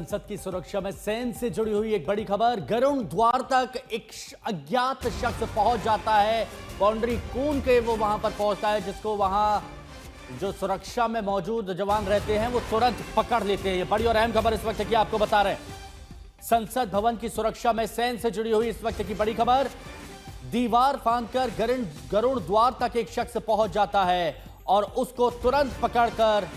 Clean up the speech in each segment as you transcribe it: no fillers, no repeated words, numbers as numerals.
संसद की सुरक्षा में सैन्य से जुड़ी हुई एक बड़ी खबर। गरुड़ द्वार तक एक अज्ञात शख्स पहुंच जाता है। बाउंड्री कून के वो वहां पर पहुंचता है, जिसको वहां जो सुरक्षा में मौजूद जवान रहते हैं वो तुरंत पकड़ लेते हैं। ये बड़ी और अहम खबर इस वक्त की आपको बता रहे हैं। संसद भवन की सुरक्षा में सैन्य से जुड़ी हुई इस वक्त की बड़ी खबर। दीवार फांदकर गरुड़ द्वार तक एक शख्स पहुंच जाता है और उसको तुरंत पकड़कर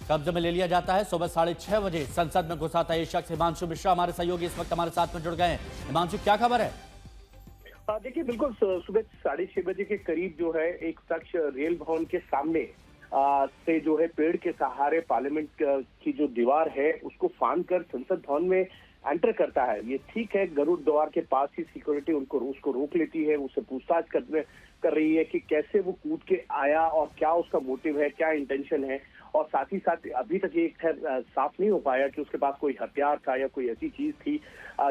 कब्जे में ले लिया जाता है। सुबह 6:30 बजे संसद में घुसा था ये शख्स। हिमांशु मिश्रा हमारे सहयोगी इस वक्त हमारे साथ में जुड़ गए हैं। हिमांशु, क्या खबर है? देखिए, बिल्कुल सुबह 6:30 बजे के करीब जो है एक शख्स रेल भवन के सामने से जो है पेड़ के सहारे पार्लियामेंट की जो दीवार है उसको फांद कर संसद भवन में एंटर करता है। ये ठीक है, गरुड़ द्वार के पास ही सिक्योरिटी उसको रोक लेती है, उससे पूछताछ कर रही है कि कैसे वो कूद के आया और क्या उसका मोटिव है, क्या इंटेंशन है। और साथ ही साथ अभी तक ये साफ नहीं हो पाया कि उसके पास कोई हथियार था या कोई ऐसी चीज थी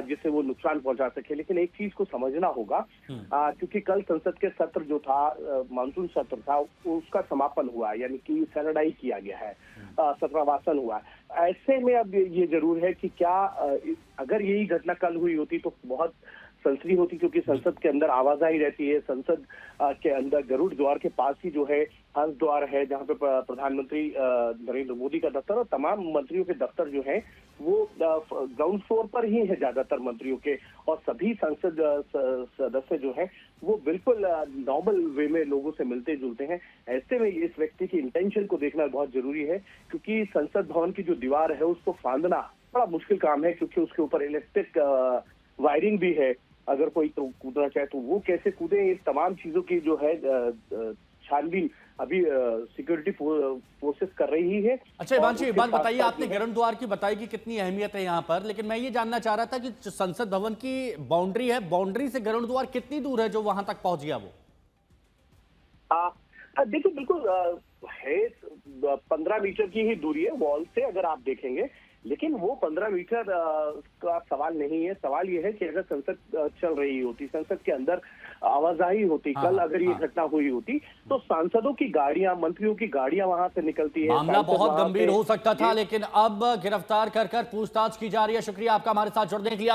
जिससे वो नुकसान पहुंचा सके। लेकिन एक चीज को समझना होगा, क्योंकि कल संसद के सत्र जो था, मानसून सत्र था, उसका समापन हुआ, यानी कि सैनिटाइज किया गया है, सत्रवासन हुआ है। ऐसे में अब ये जरूर है कि क्या अगर यही घटना कल हुई होती तो बहुत सनसनी होती, क्योंकि संसद के अंदर आवाजाही रहती है। संसद के अंदर गरुड़ द्वार के पास ही जो है हंस द्वार है, जहां पे प्रधानमंत्री नरेंद्र मोदी का दफ्तर और तमाम मंत्रियों के दफ्तर जो है वो ग्राउंड फ्लोर पर ही है ज्यादातर मंत्रियों के। और सभी संसद सदस्य जो है वो बिल्कुल नॉर्मल वे में लोगों से मिलते जुलते हैं। ऐसे में इस व्यक्ति की इंटेंशन को देखना बहुत जरूरी है, क्योंकि संसद भवन की जो दीवार है उसको फांदना बड़ा मुश्किल काम है, क्योंकि उसके ऊपर इलेक्ट्रिक वायरिंग भी है। अगर कोई तो कूदना चाहे तो वो कैसे कूदे, इस तमाम चीजों की जो है छानबीन अभी सिक्योरिटी फोर्सेस कर रही है। अच्छा हिमांशु, एक बात बताइए, आपने गरुड़ द्वार की बताई कि कितनी अहमियत है यहाँ पर, लेकिन मैं ये जानना चाह रहा था कि जो संसद भवन की बाउंड्री है, बाउंड्री से गरुड़ द्वार कितनी दूर है जो वहां तक पहुंच गया वो? देखिए, बिल्कुल है 15 मीटर की ही दूरी है वॉल से, अगर आप देखेंगे। लेकिन वो 15 मीटर का सवाल नहीं है। सवाल ये है कि अगर संसद चल रही होती, संसद के अंदर आवाजाही होती, कल अगर ये घटना हुई होती तो सांसदों की गाड़ियां, मंत्रियों की गाड़ियां वहां से निकलती है। मामला बहुत गंभीर हो सकता था, लेकिन अब गिरफ्तार कर पूछताछ की जा रही है। शुक्रिया आपका हमारे साथ जुड़ने के लिए।